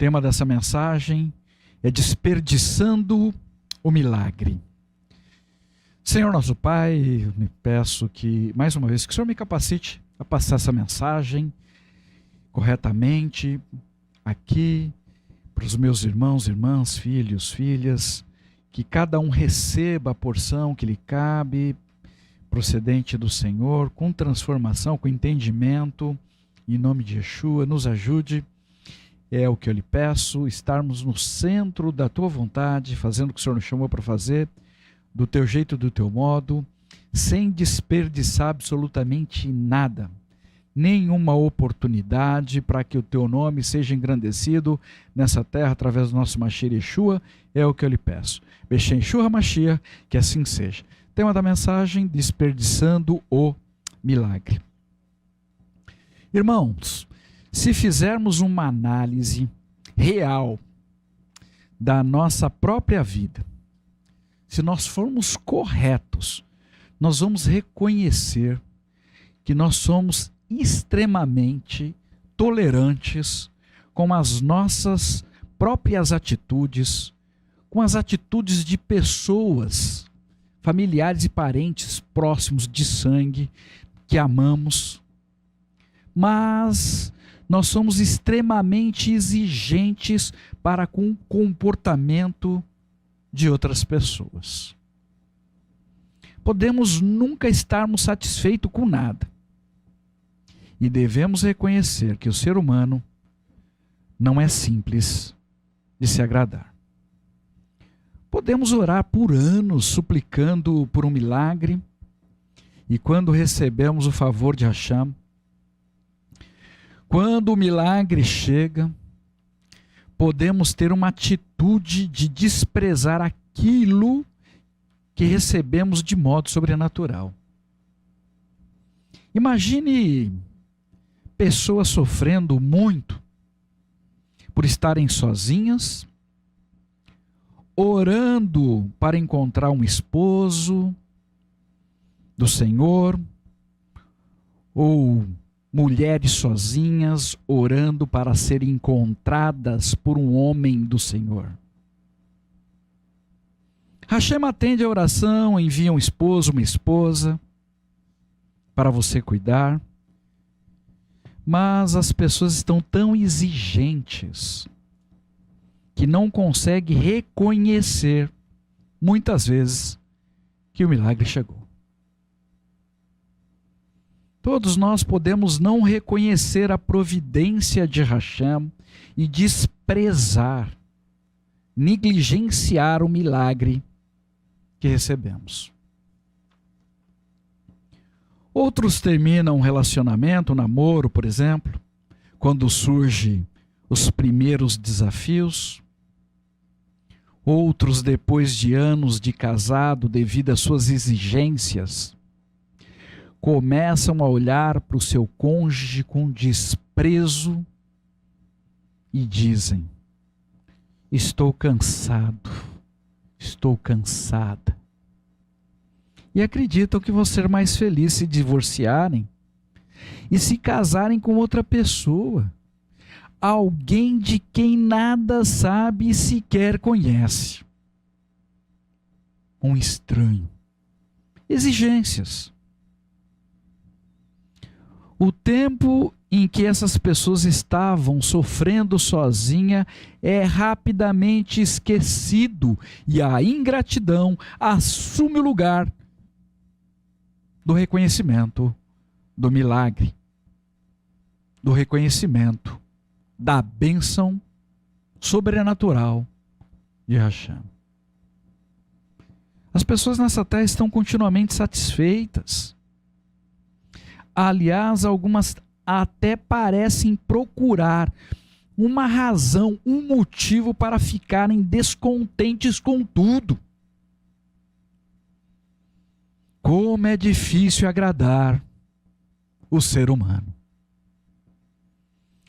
tema dessa mensagem é desperdiçando o milagre. Senhor nosso Pai, eu me peço que, mais uma vez, que o Senhor me capacite a passar essa mensagem corretamente aqui para os meus irmãos, irmãs, filhos, filhas, que cada um receba a porção que lhe cabe, procedente do Senhor, com transformação, com entendimento, em nome de Yeshua, nos ajude. É o que eu lhe peço, estarmos no centro da tua vontade, fazendo o que o Senhor nos chamou para fazer, do teu jeito, do teu modo, sem desperdiçar absolutamente nada, nenhuma oportunidade para que o teu nome seja engrandecido nessa terra através do nosso Mashiach Yeshua, é o que eu lhe peço. Beshem Yeshua Mashiach, que assim seja. Tema da mensagem, desperdiçando o milagre. Irmãos, se fizermos uma análise real da nossa própria vida, se nós formos corretos, nós vamos reconhecer que nós somos extremamente tolerantes com as nossas próprias atitudes, com as atitudes de pessoas, familiares e parentes próximos de sangue, que amamos, mas nós somos extremamente exigentes para com o comportamento de outras pessoas. Podemos nunca estarmos satisfeitos com nada. E devemos reconhecer que o ser humano não é simples de se agradar. Podemos orar por anos suplicando por um milagre, e quando recebemos o favor de Hashem, quando o milagre chega, podemos ter uma atitude de desprezar aquilo que recebemos de modo sobrenatural. Imagine pessoas sofrendo muito por estarem sozinhas, orando para encontrar um esposo do Senhor, ou mulheres sozinhas orando para serem encontradas por um homem do Senhor. Hashem atende a oração, envia um esposo, uma esposa para você cuidar, mas as pessoas estão tão exigentes que não conseguem reconhecer, muitas vezes, que o milagre chegou. Todos nós podemos não reconhecer a providência de Hashem e desprezar, negligenciar o milagre que recebemos. Outros terminam um relacionamento, um namoro, por exemplo, quando surgem os primeiros desafios. Outros, depois de anos de casado, devido às suas exigências, começam a olhar para o seu cônjuge com desprezo e dizem: estou cansado, estou cansada. E acreditam que vão ser mais felizes se divorciarem e se casarem com outra pessoa, alguém de quem nada sabe e sequer conhece. Um estranho. Exigências. O tempo em que essas pessoas estavam sofrendo sozinha é rapidamente esquecido e a ingratidão assume o lugar do reconhecimento do milagre, do reconhecimento da bênção sobrenatural de Hashem. As pessoas nessa terra estão continuamente satisfeitas. Aliás, algumas até parecem procurar uma razão, um motivo para ficarem descontentes com tudo. Como é difícil agradar o ser humano.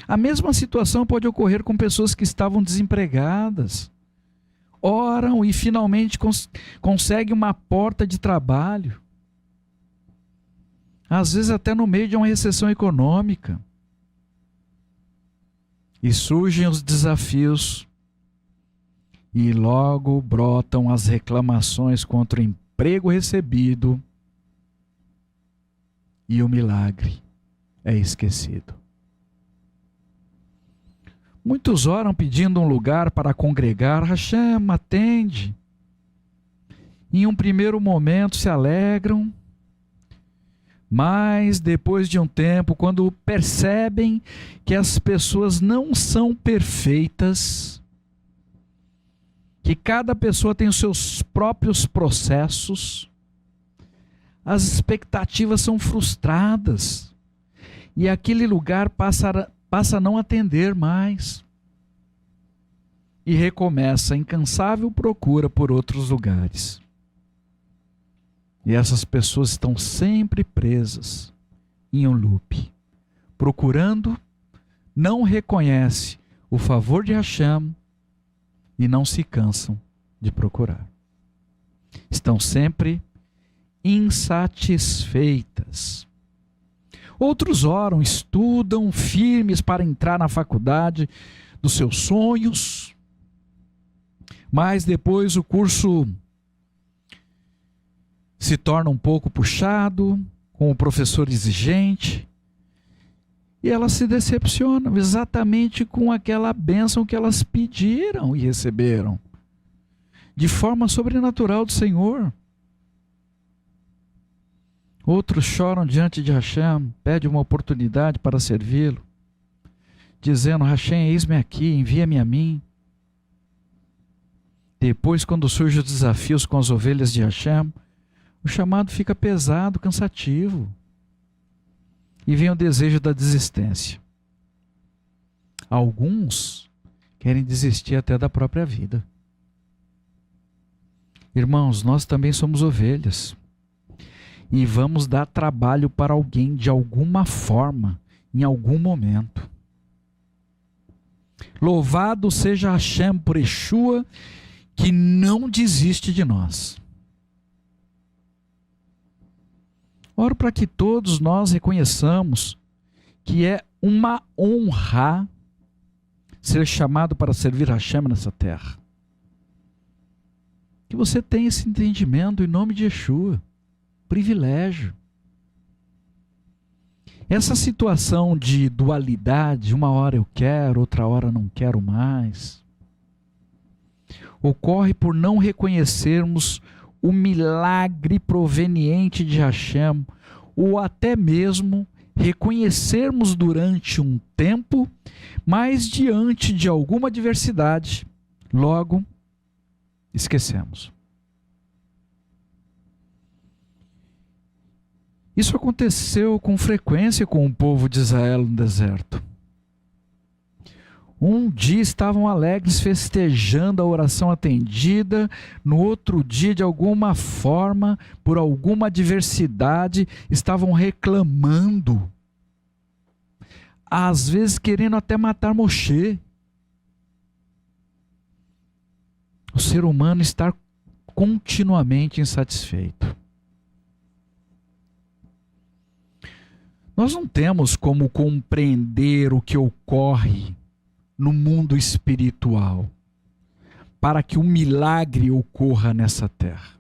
A mesma situação pode ocorrer com pessoas que estavam desempregadas, oram e finalmente conseguem uma porta de trabalho. Às vezes até no meio de uma recessão econômica. E surgem os desafios e logo brotam as reclamações contra o emprego recebido e o milagre é esquecido. Muitos oram pedindo um lugar para congregar. Hashem, atende. Em um primeiro momento se alegram, mas depois de um tempo, quando percebem que as pessoas não são perfeitas, que cada pessoa tem os seus próprios processos, as expectativas são frustradas e aquele lugar passa a não atender mais e recomeça a incansável procura por outros lugares. E essas pessoas estão sempre presas em um loop, procurando, não reconhece o favor de Hashem e não se cansam de procurar. Estão sempre insatisfeitas. Outros oram, estudam firmes para entrar na faculdade dos seus sonhos, mas depois o curso se torna um pouco puxado, com o professor exigente, e elas se decepcionam exatamente com aquela bênção que elas pediram e receberam, de forma sobrenatural do Senhor. Outros choram diante de Hashem, pedem uma oportunidade para servi-lo, dizendo: Hashem, eis-me aqui, envia-me a mim. Depois, quando surgem os desafios com as ovelhas de Hashem, o chamado fica pesado, cansativo. E vem o desejo da desistência. Alguns querem desistir até da própria vida. Irmãos, nós também somos ovelhas. E vamos dar trabalho para alguém de alguma forma, em algum momento. Louvado seja Hashem por Yeshua, que não desiste de nós. Oro para que todos nós reconheçamos que é uma honra ser chamado para servir Hashem nessa terra. Que você tenha esse entendimento em nome de Yeshua. Privilégio. Essa situação de dualidade, uma hora eu quero, outra hora não quero mais, ocorre por não reconhecermos o milagre proveniente de Hashem, ou até mesmo reconhecermos durante um tempo, mas diante de alguma adversidade, logo esquecemos. Isso aconteceu com frequência com o povo de Israel no deserto. Um dia estavam alegres festejando a oração atendida, no outro dia, de alguma forma, por alguma adversidade, estavam reclamando, às vezes querendo até matar Moshe. O ser humano está continuamente insatisfeito. Nós não temos como compreender o que ocorre no mundo espiritual para que um milagre ocorra nessa terra.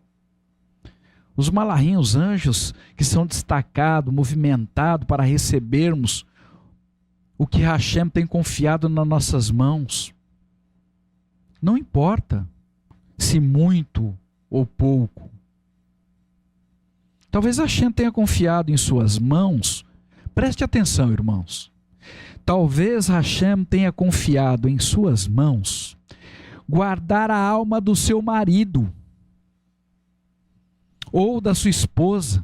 Os malahim, os anjos que são destacados, movimentados para recebermos o que Hashem tem confiado nas nossas mãos. Não importa se muito ou pouco. Talvez Hashem tenha confiado em suas mãos. Preste atenção, irmãos. Talvez Hashem tenha confiado em suas mãos guardar a alma do seu marido ou da sua esposa,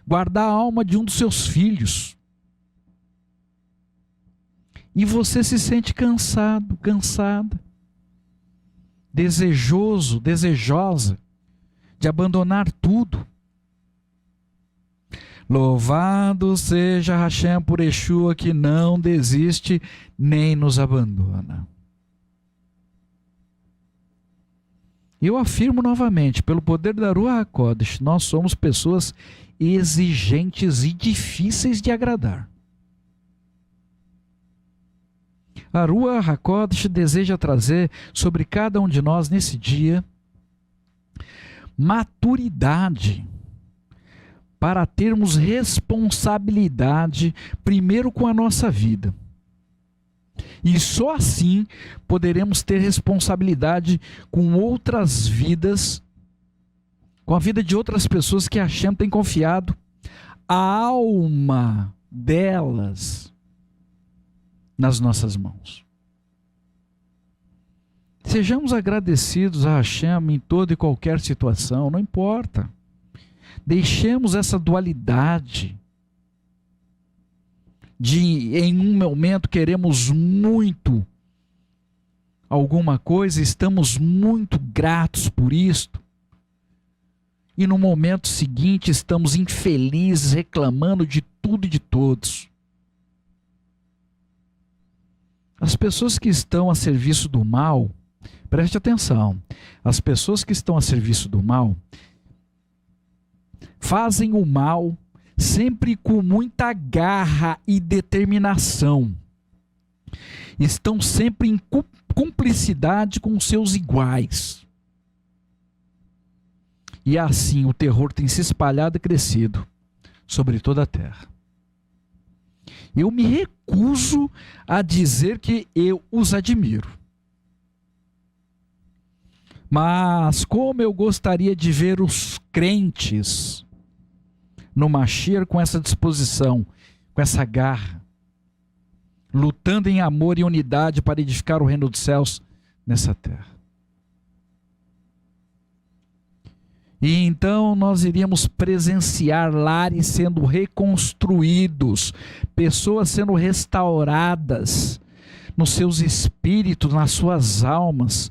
guardar a alma de um dos seus filhos. E você se sente cansado, cansada, desejoso, desejosa de abandonar tudo. Louvado seja Hashem por Yeshua, que não desiste nem nos abandona. Eu afirmo novamente, pelo poder da Ruach HaKodesh, nós somos pessoas exigentes e difíceis de agradar. A Ruach HaKodesh deseja trazer sobre cada um de nós nesse dia maturidade para termos responsabilidade primeiro com a nossa vida. E só assim poderemos ter responsabilidade com outras vidas, com a vida de outras pessoas que a Hashem tem confiado a alma delas nas nossas mãos. Sejamos agradecidos a Hashem em toda e qualquer situação, não importa. Deixemos essa dualidade de em um momento queremos muito alguma coisa, estamos muito gratos por isto, e no momento seguinte estamos infelizes, reclamando de tudo e de todos. As pessoas que estão a serviço do mal, preste atenção, as pessoas que estão a serviço do mal fazem o mal sempre com muita garra e determinação. Estão sempre em cumplicidade com seus iguais. E assim o terror tem se espalhado e crescido sobre toda a terra. Eu me recuso a dizer que eu os admiro. Mas como eu gostaria de ver os crentes no Mashiach com essa disposição, com essa garra, lutando em amor e unidade para edificar o reino dos céus nessa terra. E então nós iríamos presenciar lares sendo reconstruídos, pessoas sendo restauradas nos seus espíritos, nas suas almas,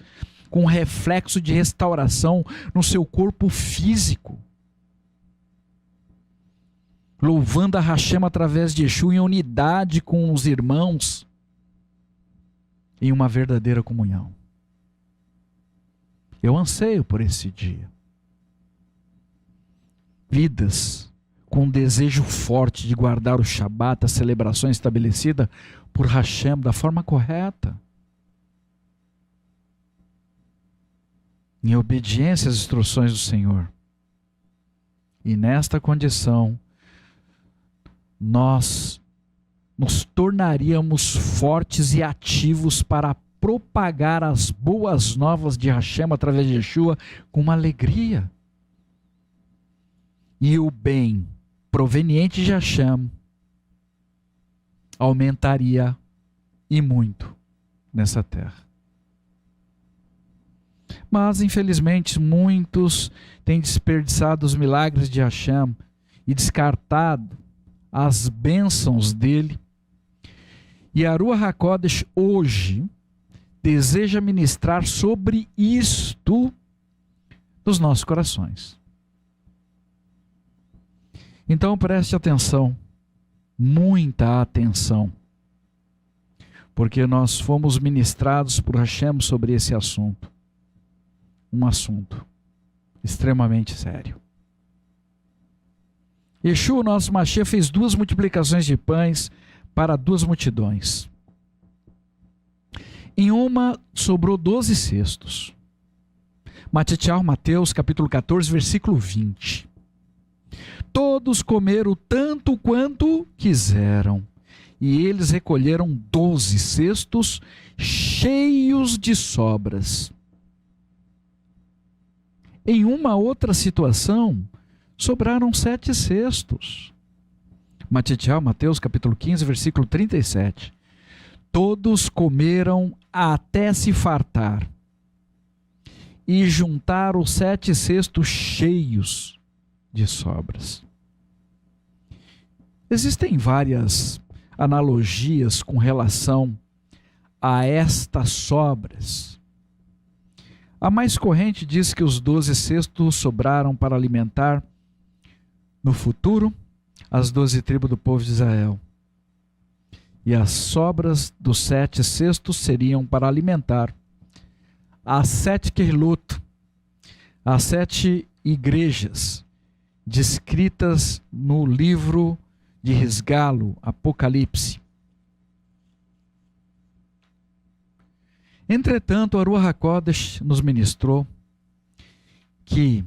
com reflexo de restauração no seu corpo físico. Louvando a Hashem através de Yeshua em unidade com os irmãos, em uma verdadeira comunhão. Eu anseio por esse dia. Vidas com um desejo forte de guardar o Shabat, a celebração estabelecida por Hashem da forma correta, em obediência às instruções do Senhor. E nesta condição, nós nos tornaríamos fortes e ativos para propagar as boas novas de Hashem através de Yeshua com uma alegria. E o bem proveniente de Hashem aumentaria e muito nessa terra. Mas infelizmente muitos têm desperdiçado os milagres de Hashem e descartado as bênçãos dele. E a Ruach HaKodesh hoje deseja ministrar sobre isto nos nossos corações. Então preste atenção, muita atenção, porque nós fomos ministrados por Hashem sobre esse assunto. Um assunto extremamente sério. Yeshua, nosso Mashiach, fez 2 multiplicações de pães para 2 multidões. Em uma sobrou 12 cestos. Mateus capítulo 14, versículo 20. Todos comeram tanto quanto quiseram, e eles recolheram 12 cestos cheios de sobras. Em uma outra situação, sobraram 7 cestos. Mateus capítulo 15, versículo 37. Todos comeram até se fartar, e juntaram 7 cestos cheios de sobras. Existem várias analogias com relação a estas sobras. A mais corrente diz que os 12 cestos sobraram para alimentar no futuro as 12 tribos do povo de Israel. E as sobras dos 7 cestos seriam para alimentar as 7 queilot, as 7 igrejas descritas no livro de Resgalo, Apocalipse. Entretanto, a Ruach HaKodesh nos ministrou que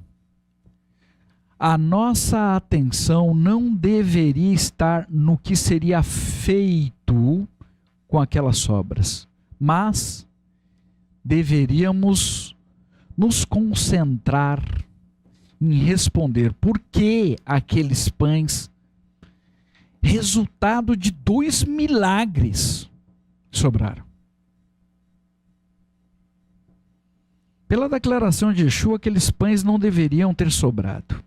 a nossa atenção não deveria estar no que seria feito com aquelas sobras, mas deveríamos nos concentrar em responder por que aqueles pães, resultado de 2 milagres, sobraram. Pela declaração de Yeshua, aqueles pães não deveriam ter sobrado.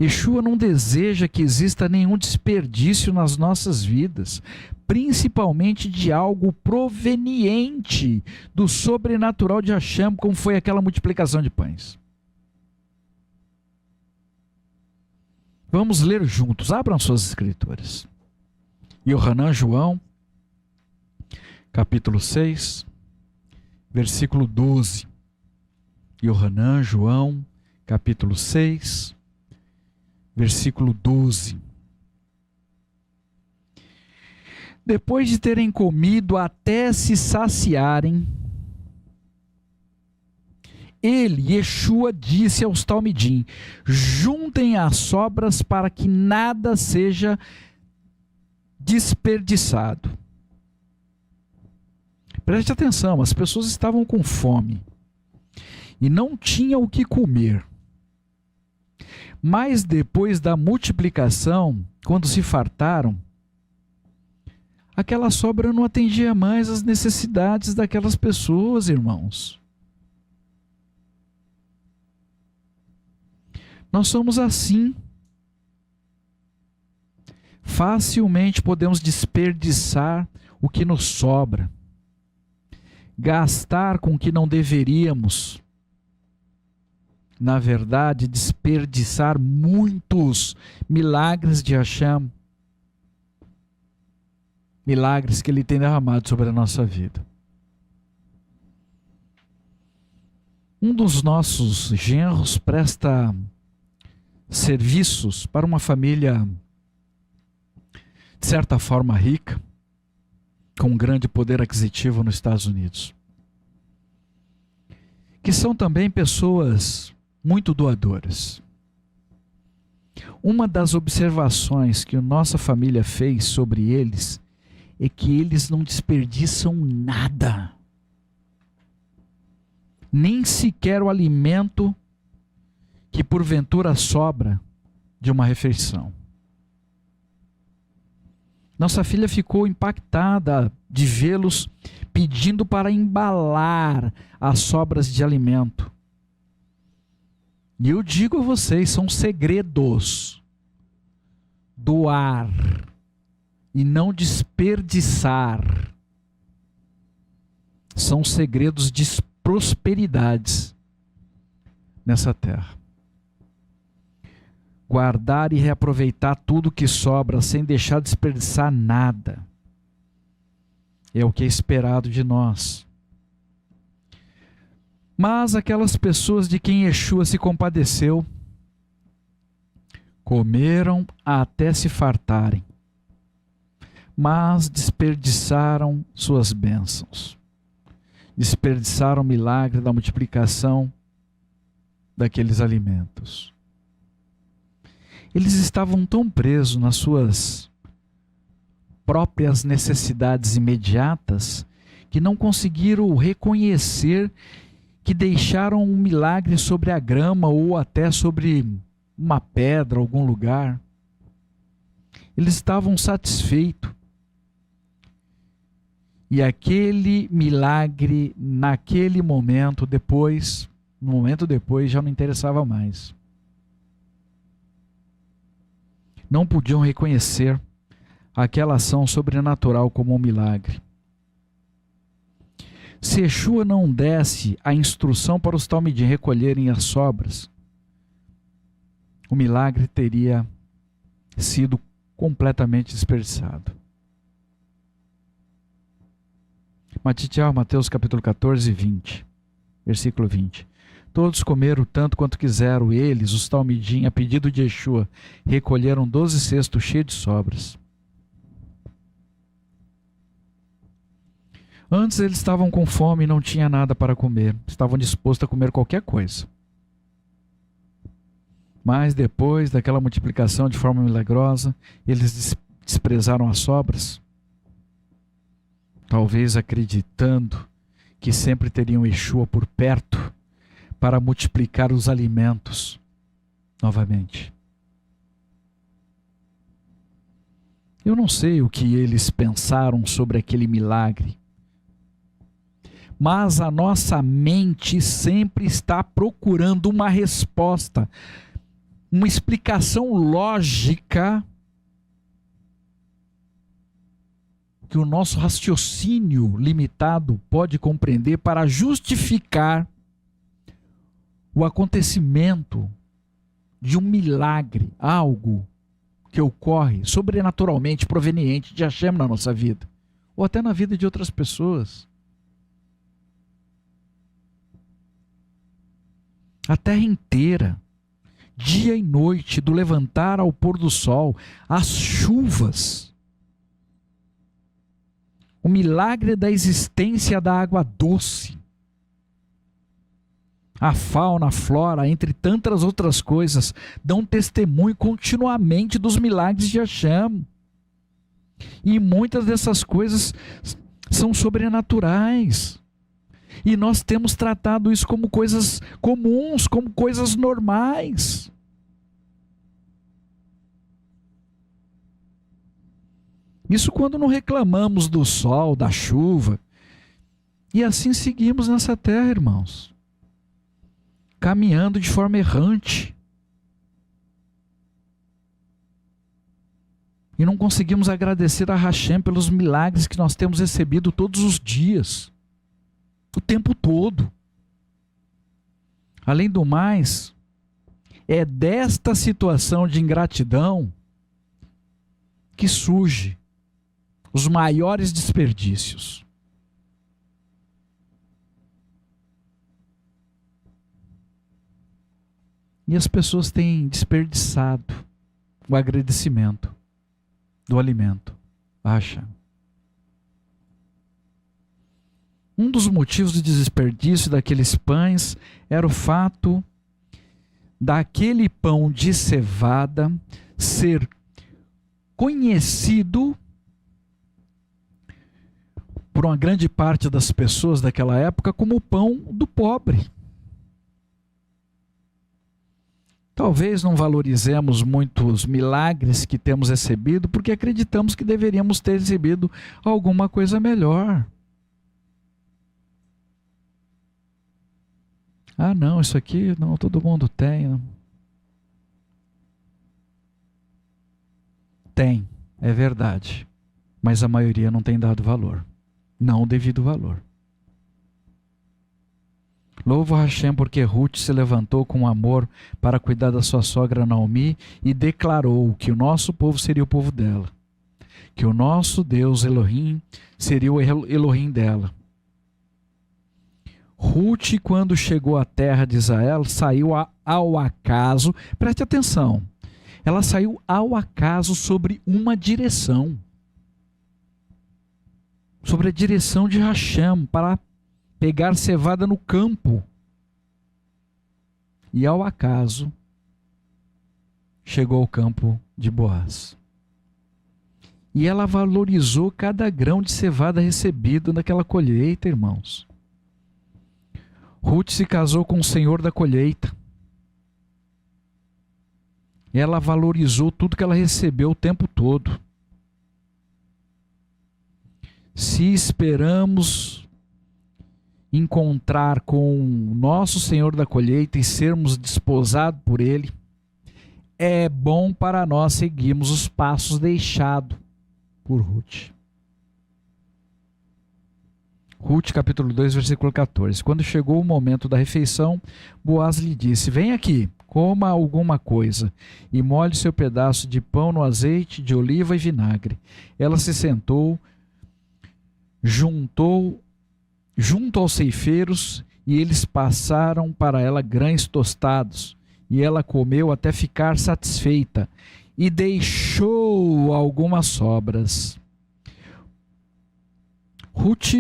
Yeshua não deseja que exista nenhum desperdício nas nossas vidas, principalmente de algo proveniente do sobrenatural de Hashem, como foi aquela multiplicação de pães. Vamos ler juntos, abram suas escrituras. Yohanan João, capítulo 6, versículo 12. Yohanan João, capítulo 6, versículo 12. Depois de terem comido até se saciarem, ele, Yeshua, disse aos talmidim: juntem as sobras para que nada seja desperdiçado. Preste atenção, as pessoas estavam com fome e não tinham o que comer. Mas depois da multiplicação, quando se fartaram, aquela sobra não atendia mais às necessidades daquelas pessoas, irmãos. Nós somos assim. Facilmente podemos desperdiçar o que nos sobra, gastar com o que não deveríamos. Na verdade, desperdiçar muitos milagres de Hashem, milagres que Ele tem derramado sobre a nossa vida. Um dos nossos genros presta serviços para uma família, de certa forma, rica, com um grande poder aquisitivo nos Estados Unidos, que são também pessoas muito doadoras. Uma das observações que a nossa família fez sobre eles é que eles não desperdiçam nada, nem sequer o alimento que porventura sobra de uma refeição. Nossa filha ficou impactada de vê-los pedindo para embalar as sobras de alimento. E eu digo a vocês, são segredos. Doar e não desperdiçar são segredos de prosperidades nessa terra. Guardar e reaproveitar tudo que sobra sem deixar de desperdiçar nada é o que é esperado de nós. Mas aquelas pessoas de quem Yeshua se compadeceu comeram até se fartarem, mas desperdiçaram suas bênçãos, desperdiçaram o milagre da multiplicação daqueles alimentos. Eles estavam tão presos nas suas próprias necessidades imediatas que não conseguiram reconhecer que deixaram um milagre sobre a grama ou até sobre uma pedra, algum lugar. Eles estavam satisfeitos. E aquele milagre, naquele momento depois, no momento depois, já não interessava mais. Não podiam reconhecer aquela ação sobrenatural como um milagre. Se Yeshua não desse a instrução para os talmidim recolherem as sobras, o milagre teria sido completamente desperdiçado. Mateus capítulo 14, 20, versículo 20. Todos comeram tanto quanto quiseram, eles, os talmidim, a pedido de Yeshua, recolheram 12 cestos cheios de sobras. Antes eles estavam com fome e não tinha nada para comer. Estavam dispostos a comer qualquer coisa. Mas depois daquela multiplicação de forma milagrosa, eles desprezaram as sobras. Talvez acreditando que sempre teriam Yeshua por perto para multiplicar os alimentos novamente. Eu não sei o que eles pensaram sobre aquele milagre, mas a nossa mente sempre está procurando uma resposta, uma explicação lógica que o nosso raciocínio limitado pode compreender para justificar o acontecimento de um milagre, algo que ocorre sobrenaturalmente proveniente de Hashem na nossa vida, ou até na vida de outras pessoas. A terra inteira, dia e noite, do levantar ao pôr do sol, as chuvas, o milagre da existência da água doce, a fauna, a flora, entre tantas outras coisas, dão testemunho continuamente dos milagres de Hashem. E muitas dessas coisas são sobrenaturais. E nós temos tratado isso como coisas comuns, como coisas normais. Isso quando não reclamamos do sol, da chuva. E assim seguimos nessa terra, irmãos. Caminhando de forma errante. E não conseguimos agradecer a Hashem pelos milagres que nós temos recebido todos os dias. O tempo todo. Além do mais, é desta situação de ingratidão que surge os maiores desperdícios. E as pessoas têm desperdiçado o agradecimento do alimento. Acha? Um dos motivos de desperdício daqueles pães era o fato daquele pão de cevada ser conhecido por uma grande parte das pessoas daquela época como o pão do pobre. Talvez não valorizemos muito os milagres que temos recebido, porque acreditamos que deveríamos ter recebido alguma coisa melhor. Ah, não, isso aqui não, todo mundo tem. Tem, é verdade. Mas a maioria não tem dado valor. Não o devido valor. Louvo a Hashem porque Ruth se levantou com amor para cuidar da sua sogra Naomi e declarou que o nosso povo seria o povo dela. Que o nosso Deus Elohim seria o Elohim dela. Ruth, quando chegou à terra de Israel, saiu ao acaso, preste atenção, ela saiu ao acaso sobre uma direção. Sobre a direção de Hashem, para pegar cevada no campo. E ao acaso, chegou ao campo de Boaz. E ela valorizou cada grão de cevada recebido naquela colheita, irmãos. Ruth se casou com o Senhor da colheita. Ela valorizou tudo que ela recebeu o tempo todo. Se esperamos encontrar com o nosso Senhor da colheita e sermos desposados por Ele, é bom para nós seguirmos os passos deixados por Ruth. Ruth capítulo 2, versículo 14. Quando chegou o momento da refeição, Boaz lhe disse: vem aqui, coma alguma coisa e molhe seu pedaço de pão no azeite de oliva e vinagre. Ela se sentou, junto aos ceifeiros, e eles passaram para ela grãos tostados, e ela comeu até ficar satisfeita, e deixou algumas sobras. Ruth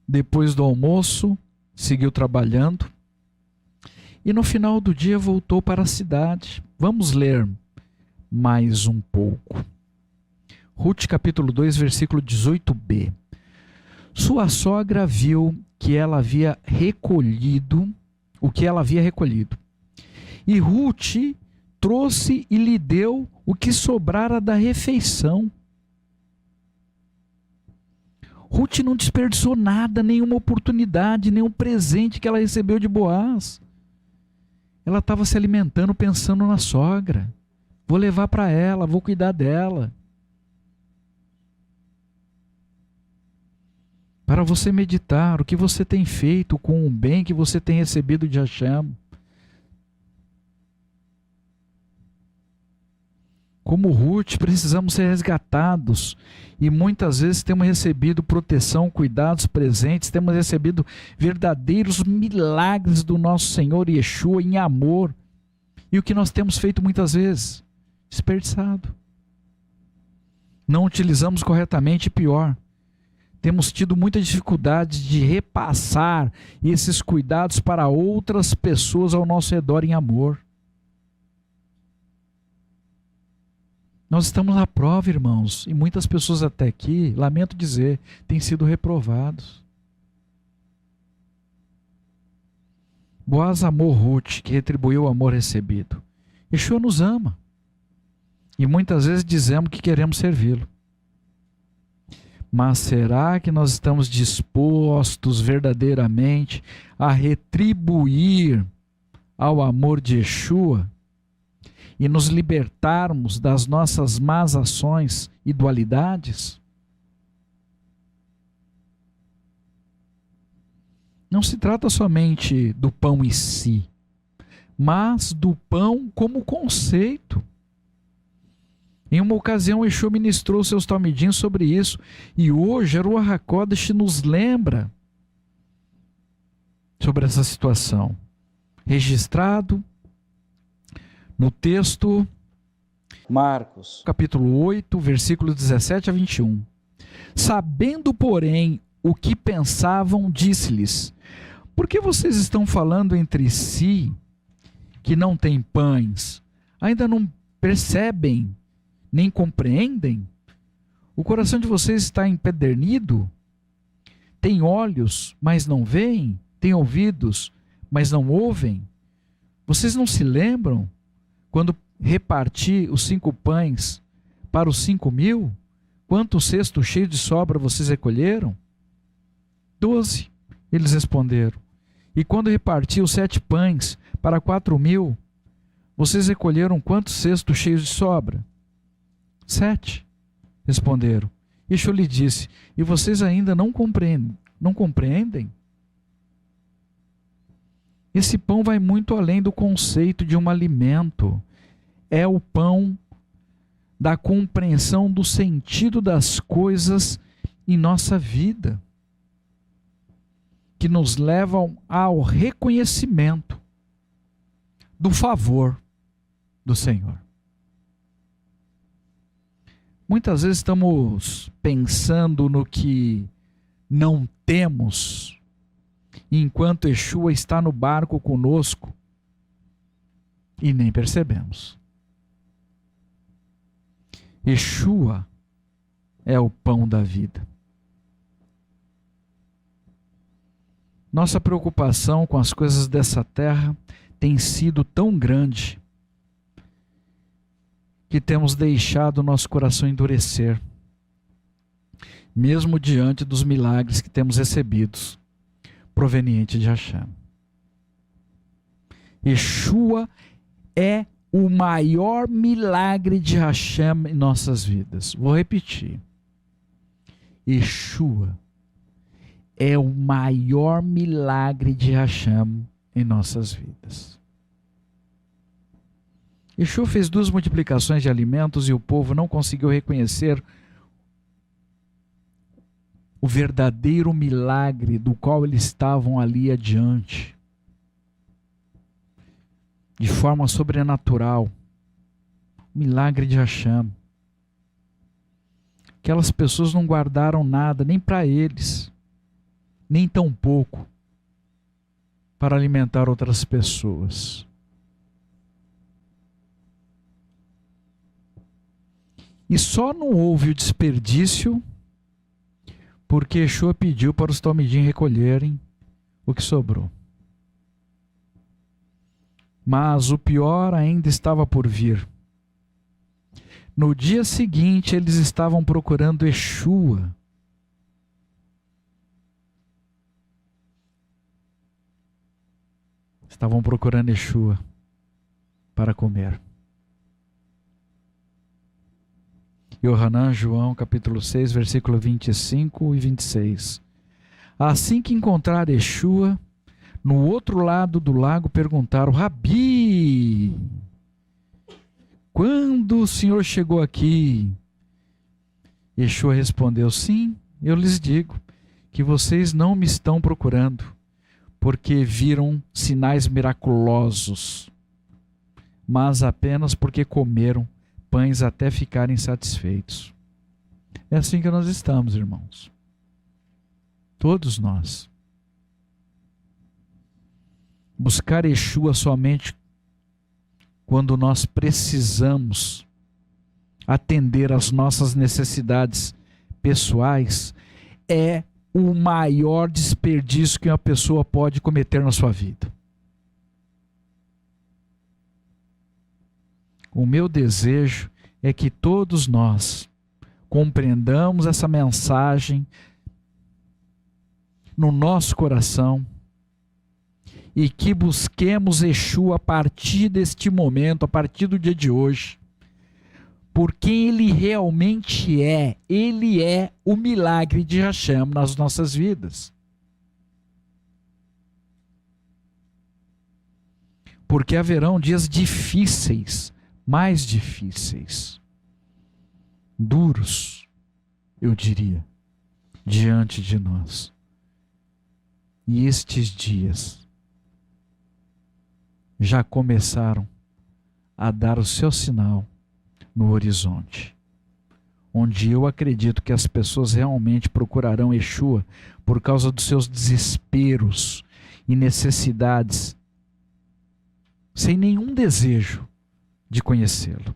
Depois do almoço, seguiu trabalhando e no final do dia voltou para a cidade. Vamos ler mais um pouco. Ruth capítulo 2, versículo 18b. Sua sogra viu que ela havia recolhido o que ela havia recolhido. E Ruth trouxe e lhe deu o que sobrara da refeição. Ruth não desperdiçou nada, nenhuma oportunidade, nenhum presente que ela recebeu de Boaz. Ela estava se alimentando pensando na sogra. Vou levar para ela, vou cuidar dela. Para você meditar o que você tem feito com o bem que você tem recebido de Hashem. Como Ruth, precisamos ser resgatados e muitas vezes temos recebido proteção, cuidados, presentes, temos recebido verdadeiros milagres do nosso Senhor Yeshua em amor. E o que nós temos feito muitas vezes? Desperdiçado. Não utilizamos corretamente e pior, temos tido muita dificuldade de repassar esses cuidados para outras pessoas ao nosso redor em amor. Nós estamos à prova, irmãos, e muitas pessoas até aqui, lamento dizer, têm sido reprovados. Boaz amou Ruth, que retribuiu o amor recebido. Yeshua nos ama. E muitas vezes dizemos que queremos servi-lo. Mas será que nós estamos dispostos verdadeiramente a retribuir ao amor de Yeshua e nos libertarmos das nossas más ações e dualidades? Não se trata somente do pão em si, mas do pão como conceito. Em uma ocasião, Yeshua ministrou seus talmidim sobre isso, e hoje a Ruach HaKodesh nos lembra sobre essa situação. Registrado no texto Marcos, capítulo 8, versículos 17 a 21. Sabendo, porém, o que pensavam, disse-lhes: por que vocês estão falando entre si que não têm pães? Ainda não percebem, nem compreendem? O coração de vocês está empedernido? Tem olhos, mas não veem? Tem ouvidos, mas não ouvem? Vocês não se lembram quando reparti os 5 pães para os 5.000? Quantos cestos cheios de sobra vocês recolheram? 12, eles responderam. E quando reparti os 7 pães para 4.000, vocês recolheram quantos cestos cheios de sobra? 7, responderam. Yeshua lhe disse: e vocês ainda não compreendem? Esse pão vai muito além do conceito de um alimento. É o pão da compreensão do sentido das coisas em nossa vida, que nos levam ao reconhecimento do favor do Senhor. Muitas vezes estamos pensando no que não temos, enquanto Yeshua está no barco conosco, e nem percebemos. Yeshua é o pão da vida. Nossa preocupação com as coisas dessa terra tem sido tão grande que temos deixado o nosso coração endurecer, mesmo diante dos milagres que temos recebidos, proveniente de Hashem. Yeshua é o maior milagre de Hashem em nossas vidas. Vou repetir. Yeshua é o maior milagre de Hashem em nossas vidas. Yeshua fez 2 multiplicações de alimentos e o povo não conseguiu reconhecer o verdadeiro milagre do qual eles estavam ali adiante. De forma sobrenatural. Milagre de Hashem. Aquelas pessoas não guardaram nada, nem para eles. nem tão pouco para alimentar outras pessoas. E só não houve o desperdício porque Yeshua pediu para os talmidim recolherem o que sobrou. Mas o pior ainda estava por vir. No dia seguinte, eles estavam procurando Yeshua. Estavam procurando Yeshua para comer. Yohanan, João, capítulo 6, versículo 25 e 26. Assim que encontraram Yeshua, no outro lado do lago perguntaram: Rabi, quando o Senhor chegou aqui? Yeshua respondeu: sim, eu lhes digo que vocês não me estão procurando, porque viram sinais miraculosos, mas apenas porque comeram pães até ficarem satisfeitos. É assim que nós estamos, irmãos. Todos nós. Buscar Yeshua somente quando nós precisamos atender às nossas necessidades pessoais é o maior desperdício que uma pessoa pode cometer na sua vida. O meu desejo é que todos nós compreendamos essa mensagem no nosso coração e que busquemos Yeshua a partir deste momento, a partir do dia de hoje, por quem Ele realmente é. Ele é o milagre de Hashem nas nossas vidas. Porque haverão dias difíceis, mais difíceis, duros, eu diria, diante de nós. E estes dias já começaram a dar o seu sinal no horizonte, onde eu acredito que as pessoas realmente procurarão Yeshua por causa dos seus desesperos e necessidades, sem nenhum desejo de conhecê-lo,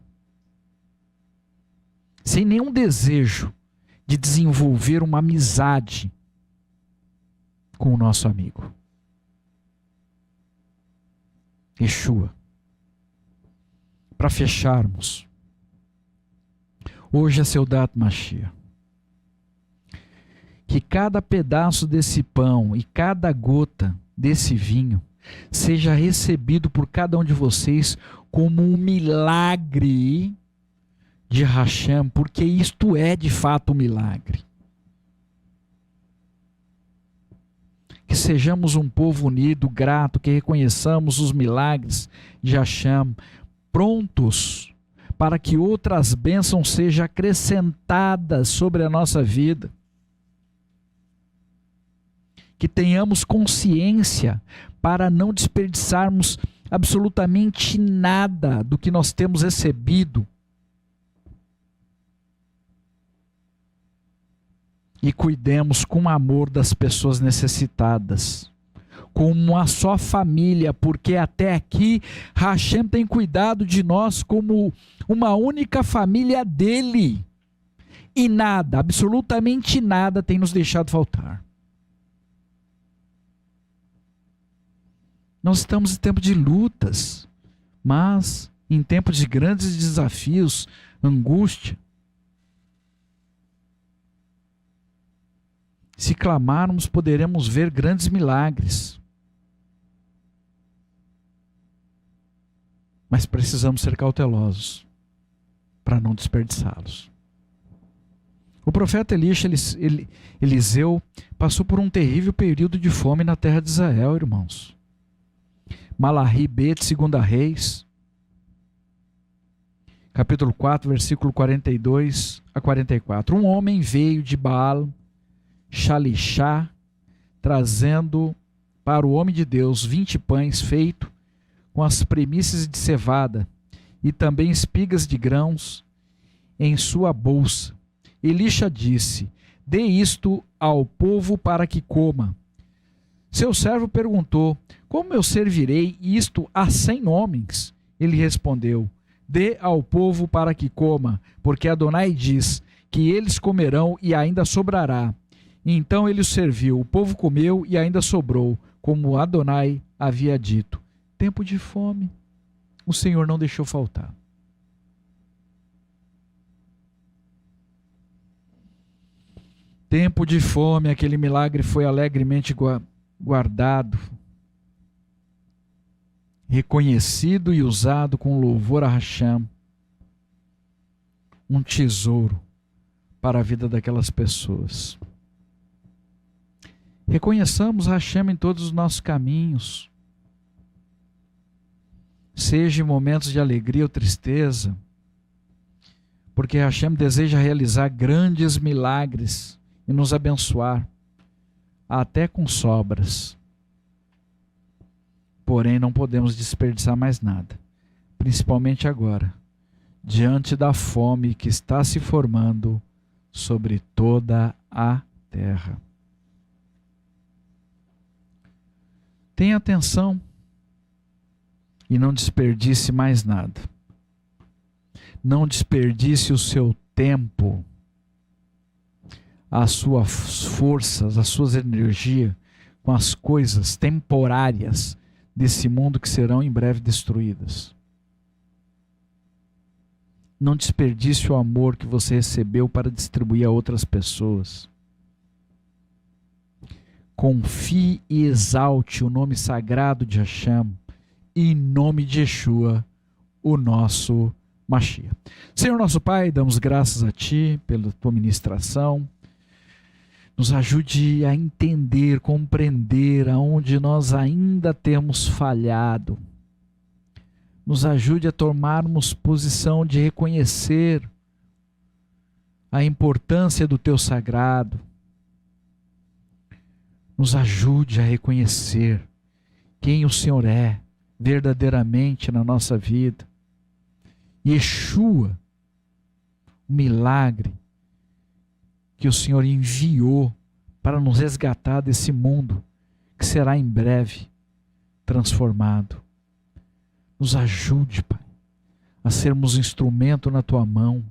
sem nenhum desejo de desenvolver uma amizade com o nosso amigo. Yeshua. Para fecharmos, hoje é Seudat Mashiach. Que cada pedaço desse pão e cada gota desse vinho seja recebido por cada um de vocês como um milagre de Hashem, porque isto é de fato um milagre. Que sejamos um povo unido, grato, que reconheçamos os milagres de Hashem, prontos para que outras bênçãos sejam acrescentadas sobre a nossa vida. Que tenhamos consciência para não desperdiçarmos absolutamente nada do que nós temos recebido. E cuidemos com amor das pessoas necessitadas, como uma só família, porque até aqui Hashem tem cuidado de nós como uma única família dele. E nada, absolutamente nada tem nos deixado faltar. Nós estamos em tempo de lutas, mas em tempo de grandes desafios, angústia. Se clamarmos, poderemos ver grandes milagres. Mas precisamos ser cautelosos para não desperdiçá-los. O profeta Eliseu passou por um terrível período de fome na terra de Israel, irmãos. Malachi B, 2 Reis, capítulo 4, versículo 42 a 44. Um homem veio de Baal, Shalishá, trazendo para o homem de Deus 20 pães feitos com as premissas de cevada e também espigas de grãos em sua bolsa. Elisha disse: dê isto ao povo para que coma. Seu servo perguntou: como eu servirei isto a 100 homens? Ele respondeu: dê ao povo para que coma, porque Adonai diz que eles comerão e ainda sobrará. E então ele os serviu, o povo comeu e ainda sobrou, como Adonai havia dito. Tempo de fome, o Senhor não deixou faltar. Tempo de fome, aquele milagre foi alegremente guardado, reconhecido e usado com louvor a Hashem, um tesouro para a vida daquelas pessoas. Reconheçamos Hashem em todos os nossos caminhos, seja em momentos de alegria ou tristeza, porque Hashem deseja realizar grandes milagres e nos abençoar, até com sobras. Porém, não podemos desperdiçar mais nada, principalmente agora, diante da fome que está se formando sobre toda a terra. Tenha atenção e não desperdice mais nada. Não desperdice o seu tempo, as suas forças, as suas energias com as coisas temporárias desse mundo que serão em breve destruídas. Não desperdice o amor que você recebeu para distribuir a outras pessoas. Confie e exalte o nome sagrado de Hashem, em nome de Yeshua, o nosso Mashiach. Senhor nosso Pai, damos graças a Ti pela Tua ministração. Nos ajude a entender, compreender aonde nós ainda temos falhado. Nos ajude a tomarmos posição de reconhecer a importância do Teu sagrado. Nos ajude a reconhecer quem o Senhor é verdadeiramente na nossa vida. Yeshua, o milagre que o Senhor enviou para nos resgatar desse mundo que será em breve transformado. Nos ajude, Pai, a sermos instrumento na Tua mão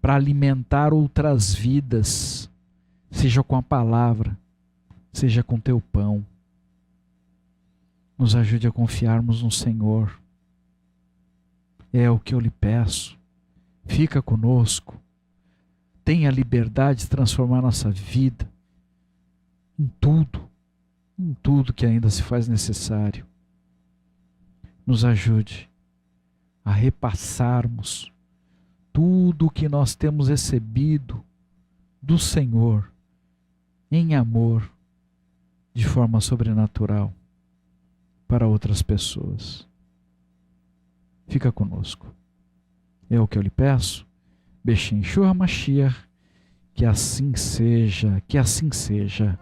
para alimentar outras vidas, seja com a palavra, seja com Teu pão. Nos ajude a confiarmos no Senhor. É o que eu lhe peço. Fica conosco. Tenha a liberdade de transformar nossa vida em tudo que ainda se faz necessário. Nos ajude a repassarmos tudo o que nós temos recebido do Senhor em amor, de forma sobrenatural, para outras pessoas. Fica conosco. É o que eu lhe peço. Bechim Shua Mashiach, que assim seja, que assim seja.